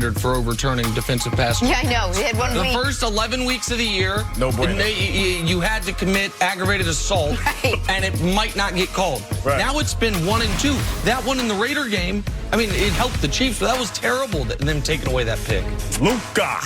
standard for overturning defensive pass. Yeah, I know. He had one week. The first 11 weeks of the year, no bueno. You had to commit aggravated assault, and it might not get called. Right. Now it's been 1 and 2. That one in the Raider game, I mean, it helped the Chiefs, but that was terrible, them taking away that pick. Luka.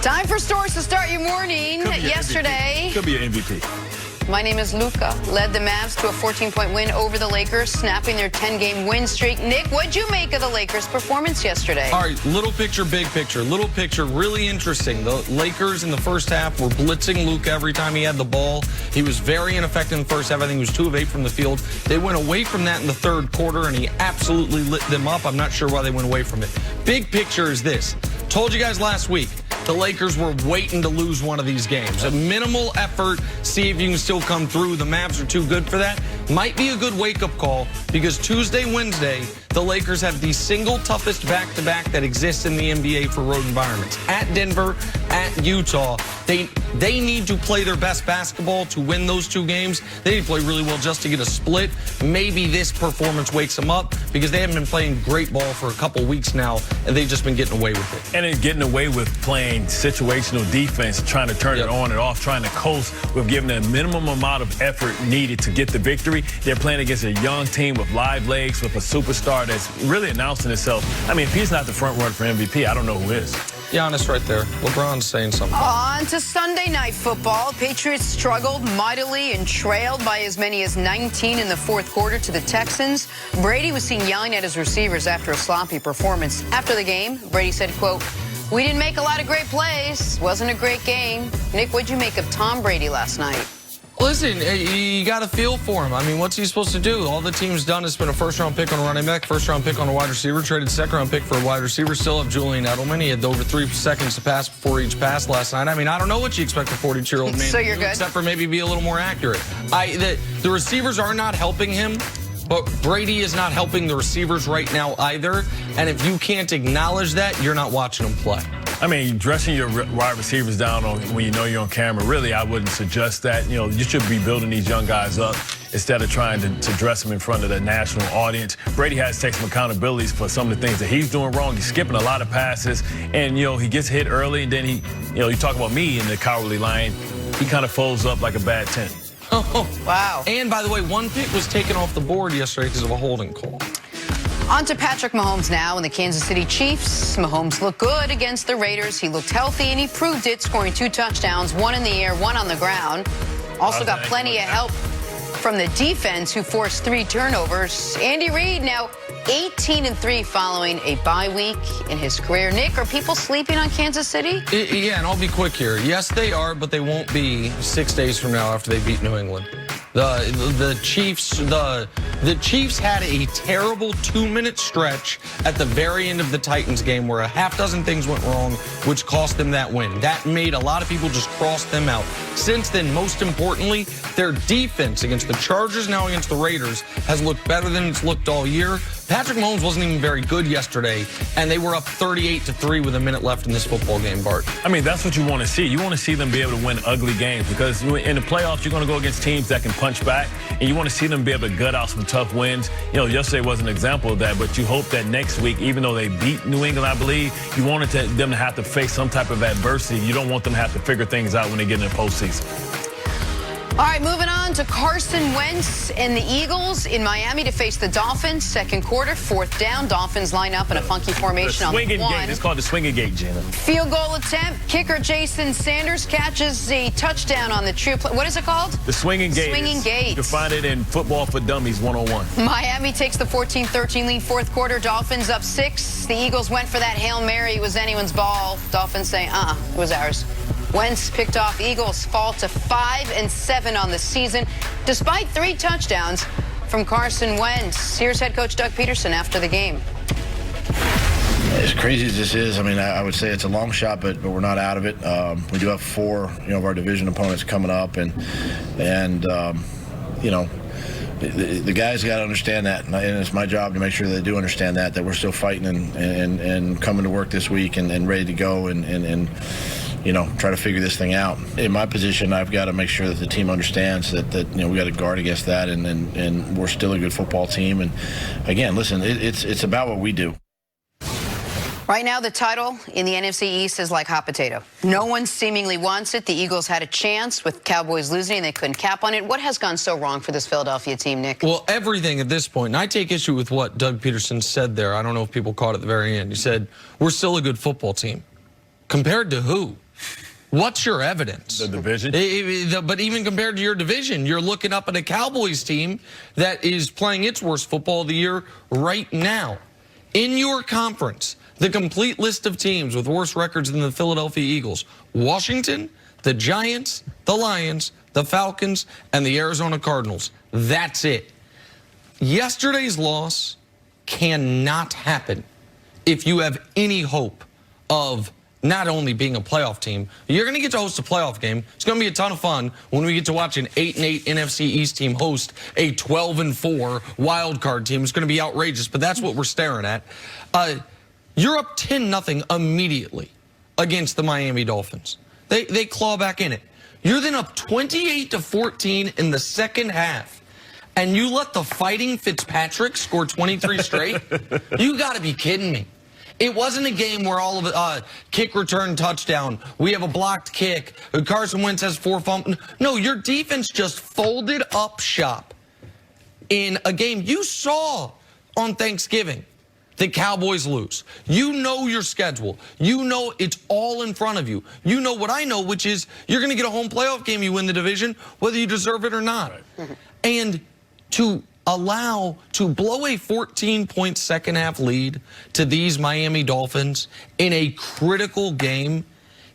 Time for stores to start your morning. Yesterday, Could be an MVP. my name is Luka. Led the Mavs to a 14-point win over the Lakers, snapping their 10-game win streak. Nick, what'd you make of the Lakers' performance yesterday? All right, little picture, big picture. Little picture, really interesting. The Lakers in the first half were blitzing Luka every time he had the ball. He was very ineffective in the first half. I think he was 2 of 8 from the field. They went away from that in the third quarter, and he absolutely lit them up. I'm not sure why they went away from it. Big picture is this. Told you guys last week, the Lakers were waiting to lose one of these games. A minimal effort, see if you can still come through. The Mavs are too good for that. Might be a good wake-up call because Tuesday, Wednesday, the Lakers have the single toughest back-to-back that exists in the NBA for road environments. At Denver, at Utah. They need to play their best basketball to win those 2 games. They need to play really well just to get a split. Maybe this performance wakes them up because they haven't been playing great ball for a couple weeks now, and they've just been getting away with it. And then getting away with playing situational defense, trying to turn it on and off, trying to coast with giving a minimum amount of effort needed to get the victory. They're playing against a young team with live legs, with a superstar that's really announcing itself. I mean, if he's not the front runner for MVP, I don't know who is. Giannis right there. LeBron's saying something. On to Sunday night football. Patriots struggled mightily and trailed by as many as 19 in the fourth quarter to the Texans. Brady was seen yelling at his receivers after a sloppy performance. After the game, Brady said, quote, "We didn't make a lot of great plays. Wasn't a great game." Nick, what'd you make of Tom Brady last night? Listen, you got to feel for him. I mean, what's he supposed to do? All the team's done is spend a first-round pick on a running back, first-round pick on a wide receiver, traded second-round pick for a wide receiver, still have Julian Edelman. He had over 3 seconds to pass before each pass last night. I mean, I don't know what you expect a 42-year-old man so to you're do, good. except for maybe be a little more accurate. The receivers are not helping him, but Brady is not helping the receivers right now either. And if you can't acknowledge that, you're not watching them play. I mean, dressing your wide receivers down when you know you're on camera, really, I wouldn't suggest that. You know, you should be building these young guys up instead of trying to dress them in front of the national audience. Brady has to take some accountabilities for some of the things that he's doing wrong. He's skipping a lot of passes, and, you know, he gets hit early, and then you talk about me in the cowardly lion, he kind of folds up like a bad 10. Oh, wow. And, by the way, 1 pick was taken off the board yesterday because of a holding call. On to Patrick Mahomes now and the Kansas City Chiefs. Mahomes looked good against the Raiders. He looked healthy, and he proved it, scoring 2 touchdowns, 1 in the air, 1 on the ground. Also got plenty of help from the defense, who forced 3 turnovers. Andy Reid now 18-3 following a bye week in his career. Nick, are people sleeping on Kansas City? Yeah, and I'll be quick here. Yes, they are, but they won't be 6 days from now after they beat New England. The Chiefs had a terrible 2-minute stretch at the very end of the Titans game where a half dozen things went wrong, which cost them that win. That made a lot of people just cross them out. Since then, most importantly, their defense against the Chargers, now against the Raiders, has looked better than it's looked all year. Patrick Mahomes wasn't even very good yesterday, and they were up 38-3 with a minute left in this football game, Bart. I mean, that's what you want to see. You want to see them be able to win ugly games because in the playoffs, you're going to go against teams that can punch back, and you want to see them be able to gut out some tough wins. You know, yesterday was an example of that, but you hope that next week, even though they beat New England, I believe, you wanted them to have to face some type of adversity. You don't want them to have to figure things out when they get in the postseason. All right, moving on to Carson Wentz and the Eagles in Miami to face the Dolphins. Second quarter, 4th down. Dolphins line up in a funky formation on the 1. Gate. It's called the swinging gate, Jenna. Field goal attempt. Kicker Jason Sanders catches a touchdown on the true play. What is it called? The swinging gate. Swinging gate. You can find it in Football for Dummies 101. Miami takes the 14-13 lead, 4th quarter. Dolphins up 6. The Eagles went for that Hail Mary. It was anyone's ball. Dolphins say, it was ours. Wentz picked off. Eagles fall to 5-7 on the season, despite 3 touchdowns from Carson Wentz. Here's head coach Doug Peterson after the game. As crazy as this is, I mean, I would say it's a long shot, but we're not out of it. We do have 4, of our division opponents coming up, and the guys got to understand that, and it's my job to make sure they do understand that we're still fighting and coming to work this week and ready to go and try to figure this thing out. In my position, I've got to make sure that the team understands that we got to guard against that, and we're still a good football team. And again, listen, it's about what we do. Right now, the title in the NFC East is like hot potato. No one seemingly wants it. The Eagles had a chance with Cowboys losing, and they couldn't cap on it. What has gone so wrong for this Philadelphia team, Nick? Well, everything at this point. And I take issue with what Doug Peterson said there. I don't know if people caught it at the very end. He said, we're still a good football team. Compared to who? What's your evidence? The division? But even compared to your division, you're looking up at a Cowboys team that is playing its worst football of the year right now. In your conference, the complete list of teams with worse records than the Philadelphia Eagles: Washington, the Giants, the Lions, the Falcons, and the Arizona Cardinals. That's it. Yesterday's loss cannot happen if you have any hope of not only being a playoff team. You're going to get to host a playoff game. It's going to be a ton of fun when we get to watch an 8-8 NFC East team host a 12-4 wild card team. It's going to be outrageous, but that's what we're staring at. You're up 10-0 immediately against the Miami Dolphins. They claw back in it. You're then up 28-14 in the second half, and you let the Fighting Fitzpatrick score 23 straight? You got to be kidding me. It wasn't a game where all of it, kick return touchdown, we have a blocked kick, Carson Wentz has 4 fumbles. No, your defense just folded up shop in a game you saw on Thanksgiving. The Cowboys lose. You know your schedule. You know it's all in front of you. You know what I know, which is you're going to get a home playoff game. You win the division, whether you deserve it or not. Right. And to blow a 14-point second-half lead to these Miami Dolphins in a critical game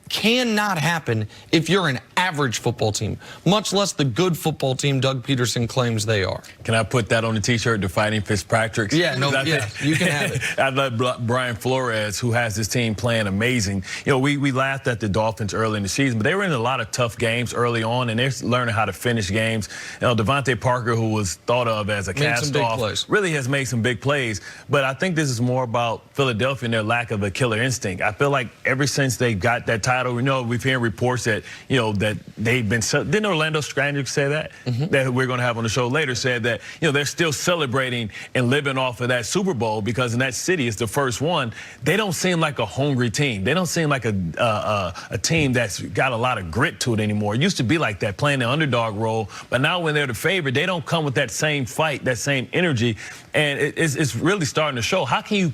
cannot happen if you're an average football team, much less the good football team Doug Peterson claims they are. Can I put that on the T-shirt, the Fighting Fitzpatrick? Yeah, no, yeah, you can have it. I love Brian Flores, who has this team playing amazing. You know, we laughed at the Dolphins early in the season, but they were in a lot of tough games early on, and they're learning how to finish games. You know, Devontae Parker, who was thought of as a cast-off, really has made some big plays. But I think this is more about Philadelphia and their lack of a killer instinct. I feel like ever since they got that title, we know we've heard reports that, you know, that they've been, didn't Orlando Scandrick say that? That we're going to have on the show later, said that, you know, they're still celebrating and living off of that Super Bowl because in that city, it's the first one. They don't seem like a hungry team. They don't seem like a team that's got a lot of grit to it anymore. It used to be like that, playing the underdog role, but now when they're the favorite, they don't come with that same fight, that same energy, and it's really starting to show. How can you,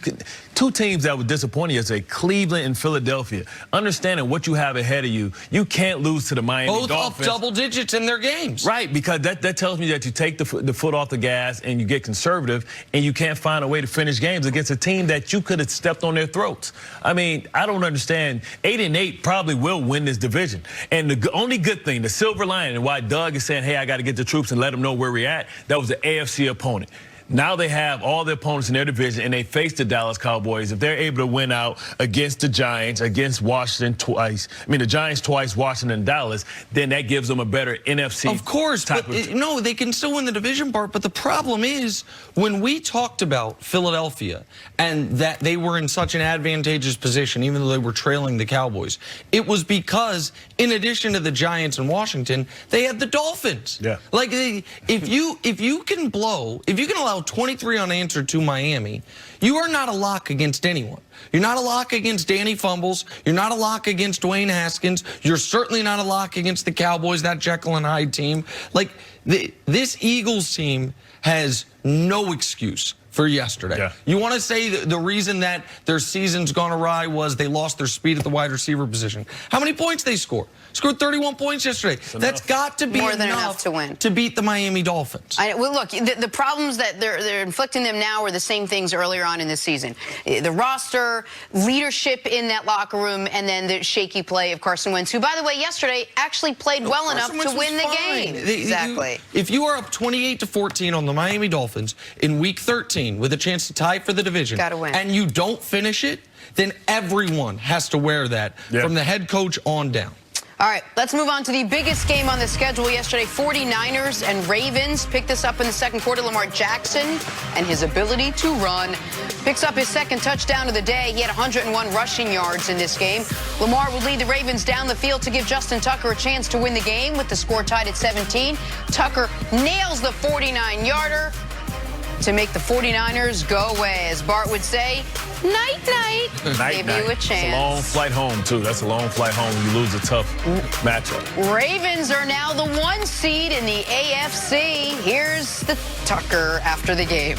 two teams that would disappoint you, say Cleveland and Philadelphia, understanding what you have ahead of you, you can't lose to the Miami Dolphins. Both up double digits in their games. Right, because that tells me that you take the foot off the gas and you get conservative and you can't find a way to finish games against a team that you could have stepped on their throats. I mean, I don't understand. 8-8 probably will win this division. And the only good thing, the silver lining, and why Doug is saying, hey, I got to get the troops and let them know where we're at, that was the AFC opponent. Now they have all the opponents in their division, and they face the Dallas Cowboys. If they're able to win out against the Giants, against Washington twice, I mean the Giants twice, Washington and Dallas, then that gives them a better NFC. Of course, but no, they can still win the division part. But the problem is when we talked about Philadelphia and that they were in such an advantageous position, even though they were trailing the Cowboys, it was because in addition to the Giants and Washington, they had the Dolphins. Yeah. Like if you can allow 23 unanswered to Miami, you are not a lock against anyone. You're not a lock against Danny Fumbles. You're not a lock against Dwayne Haskins. You're certainly not a lock against the Cowboys, that Jekyll and Hyde team. Like, this Eagles team has no excuse for yesterday. Yeah. You want to say the reason that their season's gone awry was they lost their speed at the wide receiver position. How many points they scored? Scored 31 points yesterday. That's got to be more than enough to win, to beat the Miami Dolphins. Well, look, the problems that they're inflicting them now are the same things earlier on in the season. The roster, leadership in that locker room, and then the shaky play of Carson Wentz, who, by the way, yesterday actually played well enough to win the game. Exactly. If you are up 28-14 on the Miami Dolphins in Week 13 with a chance to tie for the division, gotta win, and you don't finish it, then everyone has to wear that from the head coach on down. All right, let's move on to the biggest game on the schedule yesterday. 49ers and Ravens picked this up in the second quarter. Lamar Jackson and his ability to run picks up his second touchdown of the day. He had 101 rushing yards in this game. Lamar will lead the Ravens down the field to give Justin Tucker a chance to win the game with the score tied at 17. Tucker nails the 49-yarder to make the 49ers go away. As Bart would say, Night-night. Give you a chance. It's a long flight home, too. That's a long flight home when you lose a tough matchup. Ravens are now the 1 seed in the AFC. Here's the Tucker after the game.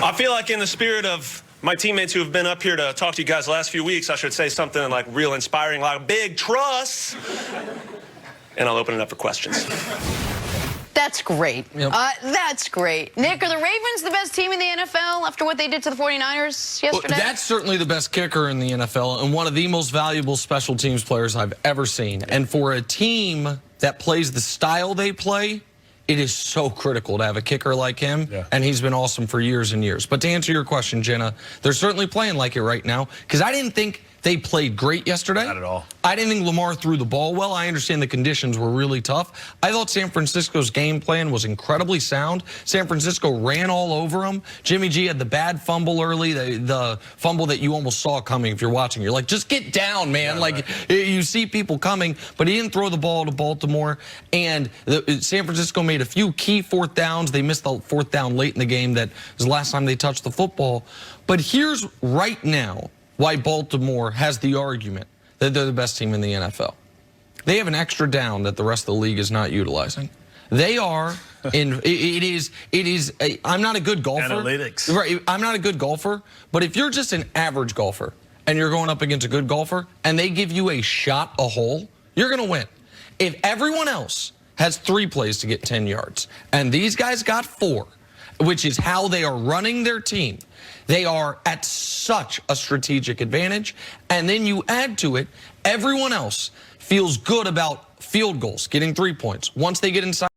I feel like in the spirit of my teammates who have been up here to talk to you guys the last few weeks, I should say something like real inspiring, like big trust. And I'll open it up for questions. That's great. Yep. That's great. Nick, are the Ravens the best team in the NFL after what they did to the 49ers yesterday? Well, that's certainly the best kicker in the NFL and one of the most valuable special teams players I've ever seen. And for a team that plays the style they play, it is so critical to have a kicker like him, and he's been awesome for years and years. But to answer your question, Jenna, they're certainly playing like it right now, because I didn't think they played great yesterday. Not at all. I didn't think Lamar threw the ball well. I understand the conditions were really tough. I thought San Francisco's game plan was incredibly sound. San Francisco ran all over them. Jimmy G had the bad fumble early, the fumble that you almost saw coming if you're watching. You're like, just get down, man. You see people coming, but he didn't throw the ball to Baltimore. And San Francisco made a few key 4th downs. They missed the 4th down late in the game. That was the last time they touched the football. But here's right now why Baltimore has the argument that they're the best team in the NFL. They have an extra down that the rest of the league is not utilizing. They are in, I'm not a good golfer. Analytics. Right, I'm not a good golfer, but if you're just an average golfer and you're going up against a good golfer and they give you a shot a hole, you're going to win. If everyone else has 3 plays to get 10 yards and these guys got 4, which is how they are running their team, they are at such a strategic advantage. And then you add to it, everyone else feels good about field goals, getting 3 points. Once they get inside